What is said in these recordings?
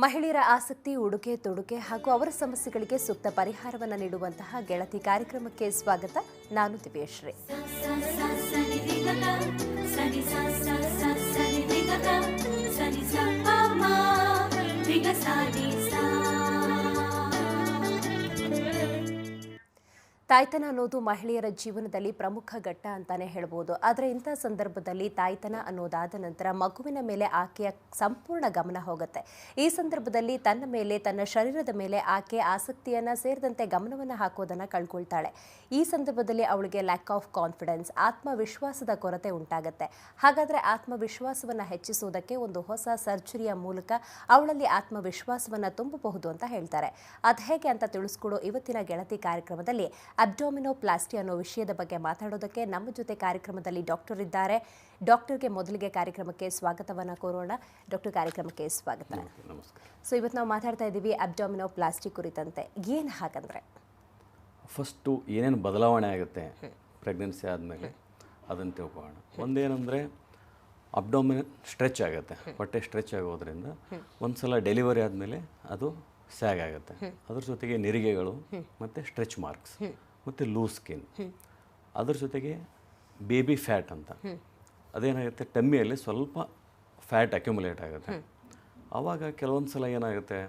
ಮಹಿಳೆಯರ ಆಸಕ್ತಿ, ಉಡುಗೆ ತೊಡುಗೆ ಹಾಗೂ ಅವರ ಸಮಸ್ಯೆಗಳಿಗೆ ಸೂಕ್ತ ಪರಿಹಾರವನ್ನು ನೀಡುವಂತಹ ಗೆಳತಿ ಕಾರ್ಯಕ್ರಮಕ್ಕೆ ಸ್ವಾಗತ. ನಾನು ದಿವ್ಯಶ್ರೀ. ತಾಯ್ತನ ಅನ್ನೋದು ಮಹಿಳೆಯರ ಜೀವನದಲ್ಲಿ ಪ್ರಮುಖ ಘಟ್ಟ ಅಂತಾನೆ ಹೇಳ್ಬೋದು. ಆದರೆ ಇಂಥ ಸಂದರ್ಭದಲ್ಲಿ ತಾಯ್ತನ ಅನ್ನೋದಾದ ನಂತರ ಮಗುವಿನ ಮೇಲೆ ಆಕೆಯ ಸಂಪೂರ್ಣ ಗಮನ ಹೋಗುತ್ತೆ. ಈ ಸಂದರ್ಭದಲ್ಲಿ ತನ್ನ ಮೇಲೆ, ತನ್ನ ಶರೀರದ ಮೇಲೆ ಆಕೆ ಆಸಕ್ತಿಯನ್ನು ಸೇರಿದಂತೆ ಗಮನವನ್ನು ಹಾಕೋದನ್ನು ಕಳ್ಕೊಳ್ತಾಳೆ. ಈ ಸಂದರ್ಭದಲ್ಲಿ ಅವಳಿಗೆ ಲ್ಯಾಕ್ ಆಫ್ ಕಾನ್ಫಿಡೆನ್ಸ್, ಆತ್ಮವಿಶ್ವಾಸದ ಕೊರತೆ ಉಂಟಾಗುತ್ತೆ. ಹಾಗಾದರೆ ಆತ್ಮವಿಶ್ವಾಸವನ್ನು ಹೆಚ್ಚಿಸುವುದಕ್ಕೆ ಒಂದು ಹೊಸ ಸರ್ಜರಿಯ ಮೂಲಕ ಅವಳಲ್ಲಿ ಆತ್ಮವಿಶ್ವಾಸವನ್ನು ತುಂಬಬಹುದು ಅಂತ ಹೇಳ್ತಾರೆ. ಅದು ಹೇಗೆ ಅಂತ ತಿಳಿಸ್ಕೊಡೋ ಇವತ್ತಿನ ಗೆಳತಿ ಕಾರ್ಯಕ್ರಮದಲ್ಲಿ ಅಬ್ಡೋಮಿನೋಪ್ಲಾಸ್ಟಿ ಅನ್ನೋ ವಿಷಯದ ಬಗ್ಗೆ ಮಾತಾಡೋದಕ್ಕೆ ನಮ್ಮ ಜೊತೆ ಕಾರ್ಯಕ್ರಮದಲ್ಲಿ ಡಾಕ್ಟರ್ ಇದ್ದಾರೆ. ಡಾಕ್ಟರ್ಗೆ ಮೊದಲಿಗೆ ಕಾರ್ಯಕ್ರಮಕ್ಕೆ ಸ್ವಾಗತವನ್ನು ಕೋರೋಣ. ಡಾಕ್ಟರ್, ಕಾರ್ಯಕ್ರಮಕ್ಕೆ ಸ್ವಾಗತ. ನಮಸ್ಕಾರ. ಸೊ ಇವತ್ತು ನಾವು ಮಾತಾಡ್ತಾ ಇದ್ದೀವಿ ಅಬ್ಡೋಮಿನೋಪ್ಲಾಸ್ಟಿ ಕುರಿತಂತೆ. ಏನು ಹಾಗಂದ್ರೆ ಫಸ್ಟು ಏನೇನು ಬದಲಾವಣೆ ಆಗುತ್ತೆ ಪ್ರೆಗ್ನೆನ್ಸಿ ಆದಮೇಲೆ ಅದನ್ನು ತಿಳ್ಕೊಳ್ಳೋಣ. ಒಂದೇನೆಂದರೆ ಅಬ್ಡೋಮಿನ್ ಸ್ಟ್ರೆಚ್ ಆಗುತ್ತೆ. ಹೊಟ್ಟೆ ಸ್ಟ್ರೆಚ್ ಆಗೋದ್ರಿಂದ ಒಂದು ಸಲ ಡೆಲಿವರಿ ಆದಮೇಲೆ ಅದು ಸ್ಯಾಗ್ ಆಗುತ್ತೆ. ಅದ್ರ ಜೊತೆಗೆ ನೆರಿಗೆಗಳು ಮತ್ತು ಸ್ಟ್ರೆಚ್ ಮಾರ್ಕ್ಸ್ ಮತ್ತು ಲೂಸ್ ಸ್ಕಿನ್. ಅದ್ರ ಜೊತೆಗೆ ಬೇಬಿ ಫ್ಯಾಟ್ ಅಂತ ಅದೇನಾಗುತ್ತೆ, ಟಮ್ಮಿಯಲ್ಲಿ ಸ್ವಲ್ಪ ಫ್ಯಾಟ್ ಅಕ್ಯುಮುಲೇಟ್ ಆಗುತ್ತೆ. ಆವಾಗ ಕೆಲವೊಂದು ಸಲ ಏನಾಗುತ್ತೆ,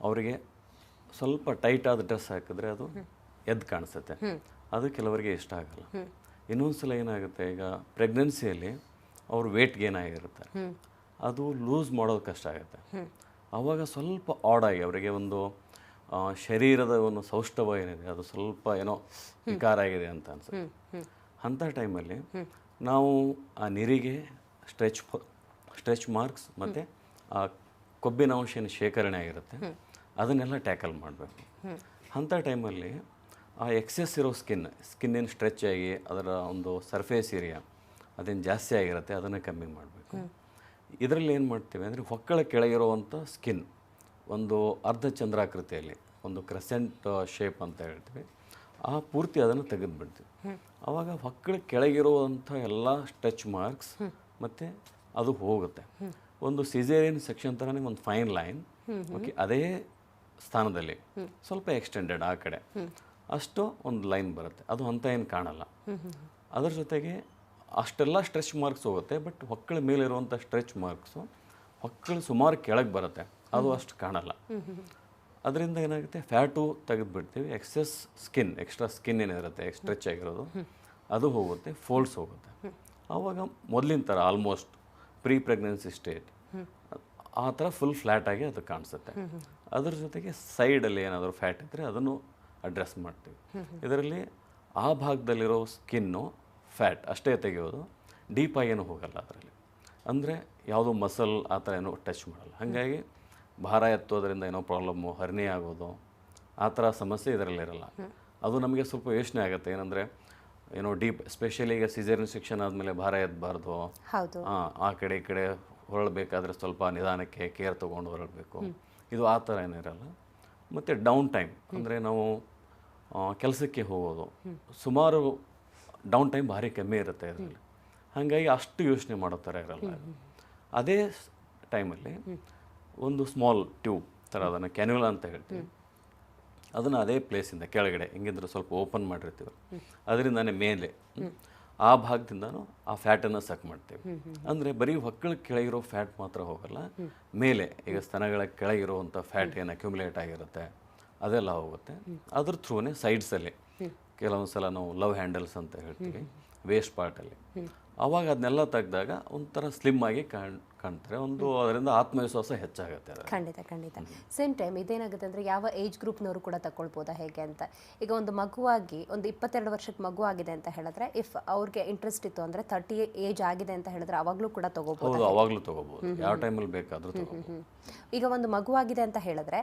ಅವರಿಗೆ ಸ್ವಲ್ಪ ಟೈಟ್ ಆದ ಡ್ರೆಸ್ ಹಾಕಿದ್ರೆ ಅದು ಎದ್ದು ಕಾಣಿಸುತ್ತೆ. ಅದು ಕೆಲವರಿಗೆ ಇಷ್ಟ ಆಗಲ್ಲ. ಇನ್ನೊಂದು ಸಲ ಏನಾಗುತ್ತೆ, ಈಗ ಪ್ರೆಗ್ನೆನ್ಸಿಯಲ್ಲಿ ಅವರು ವೇಟ್ ಗೇನ್ ಆಗಿರುತ್ತೆ, ಅದು ಲೂಸ್ ಮಾಡೋದು ಕಷ್ಟ ಆಗುತ್ತೆ. ಆವಾಗ ಸ್ವಲ್ಪ ಆಡಾಗಿ ಅವರಿಗೆ ಒಂದು ಶರೀರದ ಒಂದು ಸೌಷ್ಠವ ಏನಿದೆ ಅದು ಸ್ವಲ್ಪ ಏನೋ ವಿಕಾರ ಆಗಿದೆ ಅಂತ ಅನ್ಸುತ್ತೆ. ಅಂಥ ಟೈಮಲ್ಲಿ ನಾವು ಆ ನೆರಿಗೆ, ಸ್ಟ್ರೆಚ್ ಮಾರ್ಕ್ಸ್ ಮತ್ತು ಆ ಕೊಬ್ಬಿನ ಅಂಶ ಏನು ಶೇಖರಣೆ ಆಗಿರುತ್ತೆ ಅದನ್ನೆಲ್ಲ ಟ್ಯಾಕಲ್ ಮಾಡಬೇಕು. ಅಂಥ ಟೈಮಲ್ಲಿ ಆ ಎಕ್ಸೆಸ್ ಇರೋ ಸ್ಕಿನ್ನೇನು ಸ್ಟ್ರೆಚ್ ಆಗಿ ಅದರ ಒಂದು ಸರ್ಫೇಸ್ ಏರಿಯಾ ಅದೇನು ಜಾಸ್ತಿ ಆಗಿರುತ್ತೆ ಅದನ್ನು ಕಮ್ಮಿ ಮಾಡಬೇಕು. ಇದರಲ್ಲಿ ಏನು ಮಾಡ್ತೀವಿ ಅಂದರೆ, ಹೊಕ್ಕಳ ಕೆಳಗಿರುವಂಥ ಸ್ಕಿನ್ ಒಂದು ಅರ್ಧ ಚಂದ್ರಾಕೃತಿಯಲ್ಲಿ ಒಂದು ಕ್ರೆಸೆಂಟ್ ಶೇಪ್ ಅಂತ ಹೇಳ್ತೀವಿ, ಆ ಪೂರ್ತಿ ಅದನ್ನು ತೆಗೆದುಬಿಡ್ತೀವಿ. ಆವಾಗ ಹೊಕ್ಕಳ ಕೆಳಗಿರುವಂಥ ಎಲ್ಲ ಸ್ಟ್ರೆಚ್ ಮಾರ್ಕ್ಸ್ ಮತ್ತು ಅದು ಹೋಗುತ್ತೆ. ಒಂದು ಸಿಸೇರಿಯನ್ ಸೆಕ್ಷನ್ ಥರನೇ ಒಂದು ಫೈನ್ ಲೈನ್, ಓಕೆ, ಅದೇ ಸ್ಥಾನದಲ್ಲಿ ಸ್ವಲ್ಪ ಎಕ್ಸ್ಟೆಂಡೆಡ್ ಆ ಕಡೆ ಅಷ್ಟು ಒಂದು ಲೈನ್ ಬರುತ್ತೆ. ಅದು ಅಂತ ಏನು ಕಾಣಲ್ಲ. ಅದರ ಜೊತೆಗೆ ಅಷ್ಟೆಲ್ಲ ಸ್ಟ್ರೆಚ್ ಮಾರ್ಕ್ಸ್ ಹೋಗುತ್ತೆ, ಬಟ್ ಹೊಕ್ಕಳ ಮೇಲಿರುವಂಥ ಸ್ಟ್ರೆಚ್ ಮಾರ್ಕ್ಸು ಹೊಕ್ಕಳು ಸುಮಾರು ಕೆಳಗೆ ಬರುತ್ತೆ, ಅದು ಅಷ್ಟು ಕಾಣಲ್ಲ. ಅದರಿಂದ ಏನಾಗುತ್ತೆ, ಫ್ಯಾಟು ತೆಗೆದುಬಿಡ್ತೀವಿ, ಎಕ್ಸೆಸ್ ಸ್ಕಿನ್, ಎಕ್ಸ್ಟ್ರಾ ಸ್ಕಿನ್ ಏನಿರುತ್ತೆ ಸ್ಟ್ರೆಚ್ ಆಗಿರೋದು ಅದು ಹೋಗುತ್ತೆ, ಫೋಲ್ಡ್ಸ್ ಹೋಗುತ್ತೆ. ಆವಾಗ ಮೊದಲಿನ ಥರ ಆಲ್ಮೋಸ್ಟ್ ಪ್ರೀ ಪ್ರೆಗ್ನೆನ್ಸಿ ಸ್ಟೇಟ್ ಆ ಥರ ಫುಲ್ ಫ್ಲ್ಯಾಟಾಗಿ ಅದು ಕಾಣಿಸುತ್ತೆ. ಅದ್ರ ಜೊತೆಗೆ ಸೈಡಲ್ಲಿ ಏನಾದರೂ ಫ್ಯಾಟ್ ಇದ್ದರೆ ಅದನ್ನು ಅಡ್ರೆಸ್ ಮಾಡ್ತೀವಿ. ಇದರಲ್ಲಿ ಆ ಭಾಗದಲ್ಲಿರೋ ಸ್ಕಿನ್ನು ಫ್ಯಾಟ್ ಅಷ್ಟೇ ತೆಗೆಯೋದು, ಡೀಪಾಗಿ ಏನೂ ಹೋಗಲ್ಲ ಅದರಲ್ಲಿ. ಅಂದರೆ ಯಾವುದೋ ಮಸಲ್ ಆ ಥರ ಏನೋ ಟಚ್ ಮಾಡಲ್ಲ. ಹಾಗಾಗಿ ಭಾರ ಎತ್ತೋದ್ರಿಂದ ಏನೋ ಪ್ರಾಬ್ಲಮ್ಮು, ಹರ್ನಿ ಆಗೋದು ಆ ಥರ ಸಮಸ್ಯೆ ಇದರಲ್ಲಿರಲ್ಲ. ಅದು ನಮಗೆ ಸ್ವಲ್ಪ ಯೋಚನೆ ಆಗುತ್ತೆ, ಏನಂದರೆ ಏನೋ ಡೀಪ್, ಎಸ್ಪೆಷಲಿ ಈಗ ಸಿಸೇರಿಯನ್ ಸೆಕ್ಷನ್ ಆದಮೇಲೆ ಭಾರ ಎತ್ತಬಾರ್ದು, ಆ ಕಡೆ ಈ ಕಡೆ ಹೊರಳಬೇಕಾದ್ರೆ ಸ್ವಲ್ಪ ನಿಧಾನಕ್ಕೆ ಕೇರ್ ತೊಗೊಂಡು ಹೊರಡಬೇಕು. ಇದು ಆ ಥರ ಏನಿರಲ್ಲ. ಮತ್ತು ಡೌನ್ ಟೈಮ್ ಅಂದರೆ ನಾವು ಕೆಲಸಕ್ಕೆ ಹೋಗೋದು ಸುಮಾರು ಡೌನ್ ಟೈಮ್ ಭಾರಿ ಕಮ್ಮಿ ಇರುತ್ತೆ ಇದರಲ್ಲಿ. ಹಾಗಾಗಿ ಅಷ್ಟು ಯೋಚನೆ ಮಾಡೋ ಥರ ಇರಲ್ಲ. ಅದೇ ಟೈಮಲ್ಲಿ ಒಂದು ಸ್ಮಾಲ್ ಟ್ಯೂಬ್ ಥರ, ಅದನ್ನು ಕ್ಯಾನ್ಯುಲಾ ಅಂತ ಹೇಳ್ತೀವಿ, ಅದನ್ನು ಅದೇ ಪ್ಲೇಸಿಂದ ಕೆಳಗಡೆ ಹಿಂಗಿದ್ರೆ ಸ್ವಲ್ಪ ಓಪನ್ ಮಾಡಿರ್ತೀವಿ, ಅದರಿಂದಾನೇ ಮೇಲೆ ಆ ಭಾಗದಿಂದನೂ ಆ ಫ್ಯಾಟನ್ನು ಸಕ್ ಮಾಡ್ತೀವಿ. ಅಂದರೆ ಬರೀ ಹೊಕ್ಕಳ ಕೆಳಗಿರೋ ಫ್ಯಾಟ್ ಮಾತ್ರ ಹೋಗಲ್ಲ, ಮೇಲೆ ಈಗ ಸ್ತನಗಳ ಕೆಳಗಿರುವಂಥ ಫ್ಯಾಟ್ ಏನು ಅಕ್ಯುಮುಲೇಟ್ ಆಗಿರುತ್ತೆ ಅದೆಲ್ಲ ಹೋಗುತ್ತೆ. ಅದ್ರ ಥ್ರೂನೇ ಸೈಡ್ಸಲ್ಲಿ ಕೆಲವೊಂದು ಸಲ ನಾವು ಲವ್ ಹ್ಯಾಂಡಲ್ಸ್ ಅಂತ ಹೇಳ್ತೀವಿ ವೇಸ್ಟ್ ಪಾರ್ಟಲ್ಲಿ, ಆವಾಗ ಅದನ್ನೆಲ್ಲ ತೆಗೆದಾಗ ಒಂಥರ ಸ್ಲಿಮ್ ಆಗಿ ಕಾಣ್ತಾರೆ. ಒಂದು ಅದರಿಂದ ಆತ್ಮವಿಶ್ವಾಸ ಹೆಚ್ಚಾಗುತ್ತೆ. ಖಂಡಿತ. ಸೇಮ್ ಟೈಮ್ ಇದೇನಾಗುತ್ತೆ ಅಂದರೆ, ಯಾವ ಏಜ್ ಗ್ರೂಪ್ನವರು ಕೂಡ ತಗೊಳ್ಬೋದಾ ಹೇಗೆ ಅಂತ? ಈಗ ಒಂದು ಮಗುವಾಗಿ, ಒಂದು 22 ವರ್ಷಕ್ಕೆ ಮಗು ಆಗಿದೆ ಅಂತ ಹೇಳಿದ್ರೆ, ಇಫ್ ಅವ್ರಿಗೆ ಇಂಟ್ರೆಸ್ಟ್ ಇತ್ತು ಅಂದರೆ 30 ಏಜ್ ಆಗಿದೆ ಅಂತ ಹೇಳಿದ್ರೆ ಅವಾಗಲೂ ಕೂಡ ತಗೋಬಹುದು? ಅವಾಗಲೂ ತಗೋಬಹುದು, ಯಾವ ಟೈಮಲ್ಲಿ ಬೇಕಾದರೂ ತಗೋಬಹುದು. ಈಗ ಒಂದು ಮಗು ಆಗಿದೆ ಅಂತ ಹೇಳಿದ್ರೆ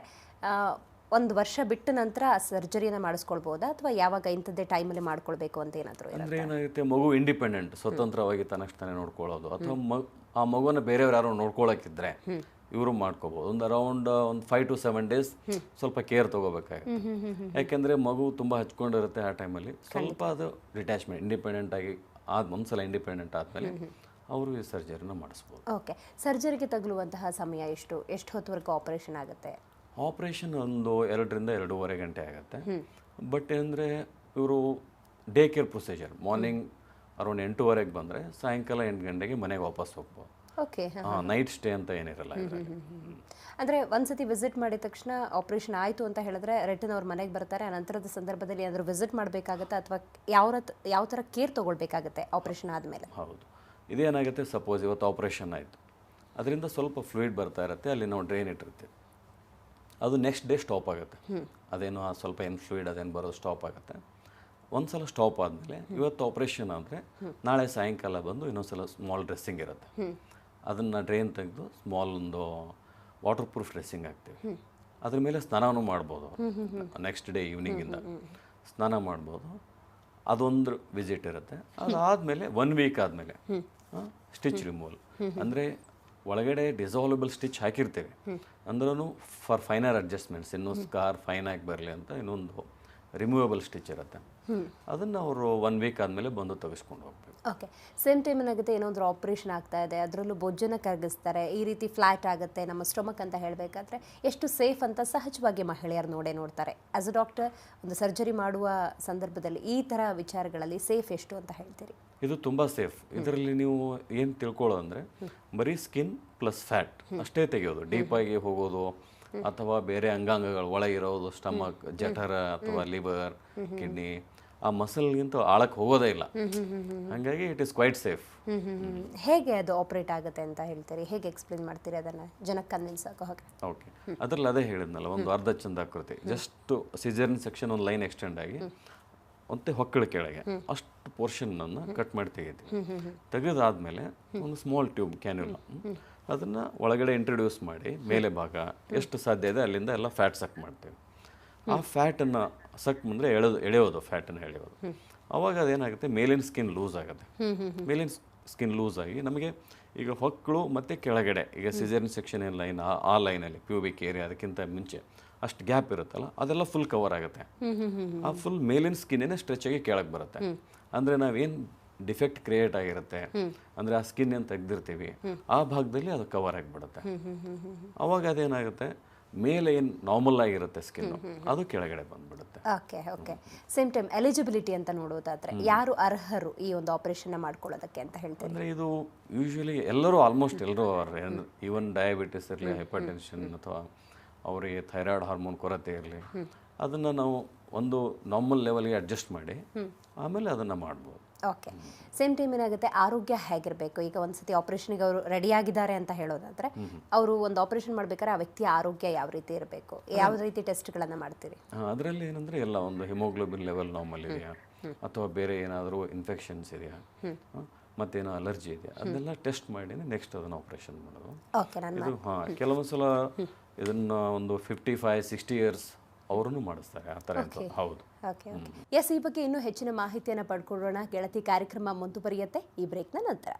ಒಂದು ವರ್ಷ ಬಿಟ್ಟ ನಂತರ ಸರ್ಜರಿನ ಮಾಡಿಸ್ಕೊಳ್ಬೋದಾ, ಅಥವಾ ಯಾವಾಗ ಇಂಥದ್ದೇ ಟೈಮಲ್ಲಿ ಮಾಡ್ಕೊಳ್ಬೇಕು ಅಂತ ಏನಾದರೂ? ಅಂದರೆ ಏನಾಗುತ್ತೆ, ಮಗು ಇಂಡಿಪೆಂಡೆಂಟ್, ಸ್ವತಂತ್ರವಾಗಿ ತನ್ನಷ್ಟೇ ನೋಡ್ಕೊಳ್ಳೋದು, ಅಥವಾ ಆ ಮಗುವನ್ನು ಬೇರೆಯವ್ರು ಯಾರೋ ನೋಡ್ಕೊಳ್ಳೋಕ್ಕಿದ್ರೆ ಇವರು ಮಾಡ್ಕೋಬೋದು. ಒಂದು ಅರೌಂಡ್ ಒಂದು 5 to 7 days ಸ್ವಲ್ಪ ಕೇರ್ ತೊಗೋಬೇಕಾಗುತ್ತೆ. ಯಾಕೆಂದರೆ ಮಗು ತುಂಬ ಹಚ್ಕೊಂಡಿರುತ್ತೆ ಆ ಟೈಮಲ್ಲಿ. ಸ್ವಲ್ಪ ಅದು ಡಿಟ್ಯಾಚ್ಮೆಂಟ್, ಇಂಡಿಪೆಂಡೆಂಟ್ ಆಗಿ ಒಂದ್ಸಲ ಇಂಡಿಪೆಂಡೆಂಟ್ ಆದಮೇಲೆ ಅವರು ಈ ಸರ್ಜರಿನ ಮಾಡಿಸ್ಬೋದು. ಓಕೆ, ಸರ್ಜರಿಗೆ ತಗುಲುವಂತಹ ಸಮಯ ಎಷ್ಟು ಹೊತ್ತುವರೆಗೂ ಆಪರೇಷನ್ ಆಗುತ್ತೆ? ಆಪ್ರೇಷನ್ ಒಂದು 2ರಿಂದ 2.5 ಗಂಟೆ ಆಗುತ್ತೆ. ಬಟ್ ಏನಂದರೆ ಇವರು day care procedure, morning around 8:30ಗೆ ಬಂದರೆ ಸಾಯಂಕಾಲ 8 ಗಂಟೆಗೆ ಮನೆಗೆ ವಾಪಸ್ ಹೋಗ್ಬೋದು. ಓಕೆ, ನೈಟ್ ಸ್ಟೇ ಅಂತ ಏನಿರಲ್ಲ. ಅಂದರೆ ಒಂದ್ಸತಿ ವಿಸಿಟ್ ಮಾಡಿದ ತಕ್ಷಣ ಆಪರೇಷನ್ ಆಯಿತು ಅಂತ ಹೇಳಿದ್ರೆ ರಿಟರ್ನ್ ಅವ್ರ ಮನೆಗೆ ಬರ್ತಾರೆ. ಆ ನಂತರದ ಸಂದರ್ಭದಲ್ಲಿ ಏನಾದರೂ ವಿಸಿಟ್ ಮಾಡಬೇಕಾಗುತ್ತೆ ಅಥವಾ ಯಾವ ಥರ ಕೇರ್ ತೊಗೊಳ್ಬೇಕಾಗುತ್ತೆ ಆಪರೇಷನ್ ಆದಮೇಲೆ? ಹೌದು, ಇದೇನಾಗುತ್ತೆ, ಸಪೋಸ್ ಇವತ್ತು ಆಪ್ರೇಷನ್ ಆಯಿತು, ಅದರಿಂದ ಸ್ವಲ್ಪ ಫ್ಲೂಯಿಡ್ ಬರ್ತಾ ಇರುತ್ತೆ, ಅಲ್ಲಿ ನಾವು ಡ್ರೈನ್ ಇಟ್ಟಿರ್ತೀವಿ, ಅದು ನೆಕ್ಸ್ಟ್ ಡೇ ಸ್ಟಾಪ್ ಆಗುತ್ತೆ. ಅದೇನು ಸ್ವಲ್ಪ ಏನು ಫ್ಲೂಯಿಡ್ ಅದೇನು ಬರೋದು ಸ್ಟಾಪ್ ಆಗುತ್ತೆ. ಒಂದು ಸಲ ಸ್ಟಾಪ್ ಆದಮೇಲೆ ಇವತ್ತು ಆಪ್ರೇಷನ್ ಆದರೆ ನಾಳೆ ಸಾಯಂಕಾಲ ಬಂದು ಇನ್ನೊಂದು ಸಲ ಸ್ಮಾಲ್ ಡ್ರೆಸ್ಸಿಂಗ್ ಇರುತ್ತೆ, ಅದನ್ನು ಡ್ರೈನ್ ತೆಗೆದು ಸ್ಮಾಲ್ ಒಂದು ವಾಟರ್ ಪ್ರೂಫ್ ಡ್ರೆಸ್ಸಿಂಗ್ ಹಾಕ್ತೀವಿ. ಅದ್ರ ಮೇಲೆ ಸ್ನಾನನೂ ಮಾಡ್ಬೋದು. ನೆಕ್ಸ್ಟ್ ಡೇ ಈವ್ನಿಂಗಿಂದ ಸ್ನಾನ ಮಾಡ್ಬೋದು. ಅದೊಂದು ವಿಸಿಟ್ ಇರುತ್ತೆ. ಅದಾದಮೇಲೆ 1 ವೀಕ್ ಆದಮೇಲೆ ಸ್ಟಿಚ್ ರಿಮೂವಲ್, ಅಂದರೆ ಒಳಗಡೆ ಡಿಸಾಲ್ವಬಲ್ ಸ್ಟಿಚ್ ಹಾಕಿರ್ತೇವೆ ಅಂದ್ರೂ ಫಾರ್ ಫೈನರ್ ಅಡ್ಜಸ್ಟ್ಮೆಂಟ್ಸ್, ಇನ್ನೂ ಸ್ಕಾರ್ ಫೈನ್ ಆಗಿ ಬರಲಿ ಅಂತ ಇನ್ನೊಂದು ರಿಮೂವಬಲ್ ಸ್ಟಿಚ್ ಇರುತ್ತೆ. ಅದನ್ನು ಅವರು 1 ವೀಕ್ ಆದಮೇಲೆ ಬಂದು ತೆಗೆಸ್ಕೊಂಡು ಹೋಗ್ಬೇಕು. ಓಕೆ, ಸೇಮ್ ಟೈಮ್ ಏನಾಗುತ್ತೆ, ಏನೊಂದು ಆಪರೇಷನ್ ಆಗ್ತಾ ಇದೆ, ಅದರಲ್ಲೂ ಬೊಜ್ಜನ್ನು ಕರಗಿಸ್ತಾರೆ, ಈ ರೀತಿ ಫ್ಲ್ಯಾಟ್ ಆಗುತ್ತೆ ನಮ್ಮ ಸ್ಟೊಮಕ್ ಅಂತ ಹೇಳಬೇಕಾದ್ರೆ ಎಷ್ಟು ಸೇಫ್ ಅಂತ ಸಹಜವಾಗಿ ಮಹಿಳೆಯರು ನೋಡ್ತಾರೆ. ಆಸ್ ಅ ಡಾಕ್ಟರ್ ಒಂದು ಸರ್ಜರಿ ಮಾಡುವ ಸಂದರ್ಭದಲ್ಲಿ ಈ ಥರ ವಿಚಾರಗಳಲ್ಲಿ ಸೇಫ್ ಎಷ್ಟು ಅಂತ ಹೇಳ್ತೀರಿ? ಇದು ತುಂಬ ಸೇಫ್. ಇದರಲ್ಲಿ ನೀವು ಏನು ತಿಳ್ಕೊಳ್ಳೋದಂದರೆ ಬರೀ ಸ್ಕಿನ್ ಪ್ಲಸ್ ಫ್ಯಾಟ್ ಅಷ್ಟೇ ತೆಗೆಯೋದು, ಡೀಪಾಗಿ ಹೋಗೋದು ಅಥವಾ ಬೇರೆ ಅಂಗಾಂಗಗಳು ಒಳಗಿರೋದು, ಸ್ಟಮಕ್, ಜಠರ ಅಥವಾ ಲಿವರ್, ಕಿಡ್ನಿ, ಆ ಮಸಲ್ಗಿಂತ ಆಳಕ್ಕೆ ಹೋಗೋದೇ ಇಲ್ಲ. ಹಾಗಾಗಿ ಇಟ್ ಈಸ್ ಕ್ವೈಟ್ ಸೇಫ್. ಹೇಗೆ ಅದು ಆಪರೇಟ್ ಆಗುತ್ತೆ ಅಂತ ಹೇಳ್ತೀರಿ? ಹೇಗೆ ಎಕ್ಸ್ಪ್ಲೇನ್ ಮಾಡ್ತೀರಿ ಅದನ್ನು ಜನಕ್ಕೆ ಕನ್ವಿನ್ಸ್ ಆಗೋ ಹಾಗೆ? ಓಕೆ, ಅದರಲ್ಲಿ ಅದೇ ಹೇಳಿದ್ನಲ್ಲ, ಒಂದು ಅರ್ಧ ಚಂದಾಕೃತಿ, ಜಸ್ಟ್ ಸಿಜರಿನ್ ಸೆಕ್ಷನ್ ಒಂದು ಲೈನ್ ಎಕ್ಸ್ಟೆಂಡ್ ಆಗಿ ಮತ್ತೆ ಹೊಕ್ಕಳ ಕೆಳಗೆ ಅಷ್ಟು ಪೋರ್ಷನ್ನನ್ನು ಕಟ್ ಮಾಡಿ ತೆಗಿತೀವಿ. ತೆಗೆದಾದ್ಮೇಲೆ ಒಂದು ಸ್ಮಾಲ್ ಟ್ಯೂಬ್ ಕ್ಯಾನ್ಯುಲಾ, ಅದನ್ನು ಒಳಗಡೆ ಇಂಟ್ರೊಡ್ಯೂಸ್ ಮಾಡಿ ಮೇಲೆ ಭಾಗ ಎಷ್ಟು ಸಾಧ್ಯ ಇದೆ ಅಲ್ಲಿಂದ ಎಲ್ಲ ಫ್ಯಾಟ್ ಸಕ್ ಮಾಡ್ತೀವಿ. ಆ ಫ್ಯಾಟನ್ನು ಸಕ್ ಮುಂದೆ ಎಳೆಯೋದು, ಫ್ಯಾಟನ್ನು ಎಳೆಯೋದು. ಅವಾಗ ಅದೇನಾಗುತ್ತೆ, ಮೇಲಿನ ಸ್ಕಿನ್ ಲೂಸ್ ಆಗುತ್ತೆ. ಮೇಲಿನ ಸ್ಕಿನ್ ಲೂಸ್ ಆಗಿ ನಮಗೆ ಈಗ ಹೊಕ್ಕಳು ಮತ್ತು ಕೆಳಗಡೆ ಈಗ ಸಿಜರಿನ್ ಸೆಕ್ಷನ್ ಏನು ಲೈನ್, ಆ ಲೈನಲ್ಲಿ ಪ್ಯೂಬಿಕ್ ಏರಿಯಾ ಅದಕ್ಕಿಂತ ಮುಂಚೆ ಅಷ್ಟು ಗ್ಯಾಪ್ ಇರುತ್ತಲ್ಲ, ಅದೆಲ್ಲ ಫುಲ್ ಕವರ್ ಆಗುತ್ತೆ. ಆ ಫುಲ್ ಮೇಲಿನ ಸ್ಕಿನ್ನೇ ಸ್ಟ್ರೆಚ್ ಆಗಿ ಕೆಳಗೆ ಬರುತ್ತೆ. ಅಂದರೆ ನಾವೇನು ಡಿಫೆಕ್ಟ್ ಕ್ರಿಯೇಟ್ ಆಗಿರುತ್ತೆ, ಅಂದರೆ ಆ ಸ್ಕಿನ್ ಏನು ತೆಗೆದಿರ್ತೀವಿ ಆ ಭಾಗದಲ್ಲಿ ಅದು ಕವರ್ ಆಗಿಬಿಡುತ್ತೆ. ಅವಾಗ ಅದೇನಾಗುತ್ತೆ, ಮೇಲೆ ಏನು ನಾರ್ಮಲ್ ಆಗಿರುತ್ತೆ ಸ್ಕಿನ್ ಅದು ಕೆಳಗಡೆ ಬಂದ್ಬಿಡುತ್ತೆ. ಓಕೆ, ಸೇಮ್ ಟೈಮ್ ಎಲಿಜಿಬಿಲಿಟಿ ಅಂತ ನೋಡೋದಾದ್ರೆ ಯಾರು ಅರ್ಹರು ಈ ಒಂದು ಆಪರೇಷನ್ ಮಾಡ್ಕೊಳ್ಳೋದಕ್ಕೆ ಅಂತ ಹೇಳ್ತಾರೆ? ಅಂದರೆ ಇದು ಯೂಶಲಿ ಎಲ್ಲರೂ, ಆಲ್ಮೋಸ್ಟ್ ಎಲ್ಲರೂ ಈವನ್ ಡಯಾಬಿಟಿಸ್ ಇರಲಿ, ಹೈಪರ್ ಟೆನ್ಷನ್ ಅಥವಾ ಅವರಿಗೆ ಥೈರಾಯ್ಡ್ ಹಾರ್ಮೋನ್ ಕೊರತೆ ಇರಲಿ, ಅದನ್ನು ನಾವು ಒಂದು ನಾರ್ಮಲ್ ಲೆವೆಲ್ಗೆ ಅಡ್ಜಸ್ಟ್ ಮಾಡಿ ಆಮೇಲೆ ಅದನ್ನು ಮಾಡ್ಬೋದು. ಓಕೆ, ಸೇಮ್ ಟೈಮ್ ಏನಾಗುತ್ತೆ, ಆರೋಗ್ಯ ಹೇಗಿರಬೇಕು? ಈಗ ಒಂದ್ಸತಿ ಆಪರೇಷನ್ಗೆ ಅವರು ರೆಡಿ ಆಗಿದ್ದಾರೆ ಅಂತ ಹೇಳೋದಾದ್ರೆ ಅವರು ಒಂದು ಆಪರೇಷನ್ ಮಾಡ್ಬೇಕಾದ್ರೆ ಆ ವ್ಯಕ್ತಿಯ ಆರೋಗ್ಯ ಯಾವ ರೀತಿ ಇರಬೇಕು, ಯಾವ ರೀತಿ ಟೆಸ್ಟ್ಗಳನ್ನು ಮಾಡ್ತೀರಿ? ಅದರಲ್ಲಿ ಏನಂದರೆ ಎಲ್ಲ ಒಂದು ಹಿಮೋಗ್ಲೋಬಿನ್ ಲೆವೆಲ್ ನಾರ್ಮಲ್ ಇದೆಯಾ ಅಥವಾ ಬೇರೆ ಏನಾದರೂ ಇನ್ಫೆಕ್ಷನ್ಸ್ ಇದೆಯಾ, ಮತ್ತೇನೋ ಅಲರ್ಜಿ ಇದೆಯಾ, ಅದನ್ನೆಲ್ಲ ಟೆಸ್ಟ್ ಮಾಡಿ ನೆಕ್ಸ್ಟ್ ಅದನ್ನು ಆಪರೇಷನ್ ಮಾಡೋದು. ಇದು ಕೆಲವೊಂದು ಸಲ ಇದನ್ನು ಒಂದು 55-60 ಇಯರ್ಸ್ ಅವರನ್ನು ಮಾಡಿಸ್ತಾರೆ ಆ ಥರ. ಹೌದು. ಎಸ್, ಈ ಬಗ್ಗೆ ಇನ್ನೂ ಹೆಚ್ಚಿನ ಮಾಹಿತಿಯನ್ನು ಪಡ್ಕೊಳ್ಳೋಣ ಗೆಳತಿ. ಕಾರ್ಯಕ್ರಮ ಮುಂದುವರಿಯುತ್ತೆ ಈ ಬ್ರೇಕ್ನ ನಂತರ.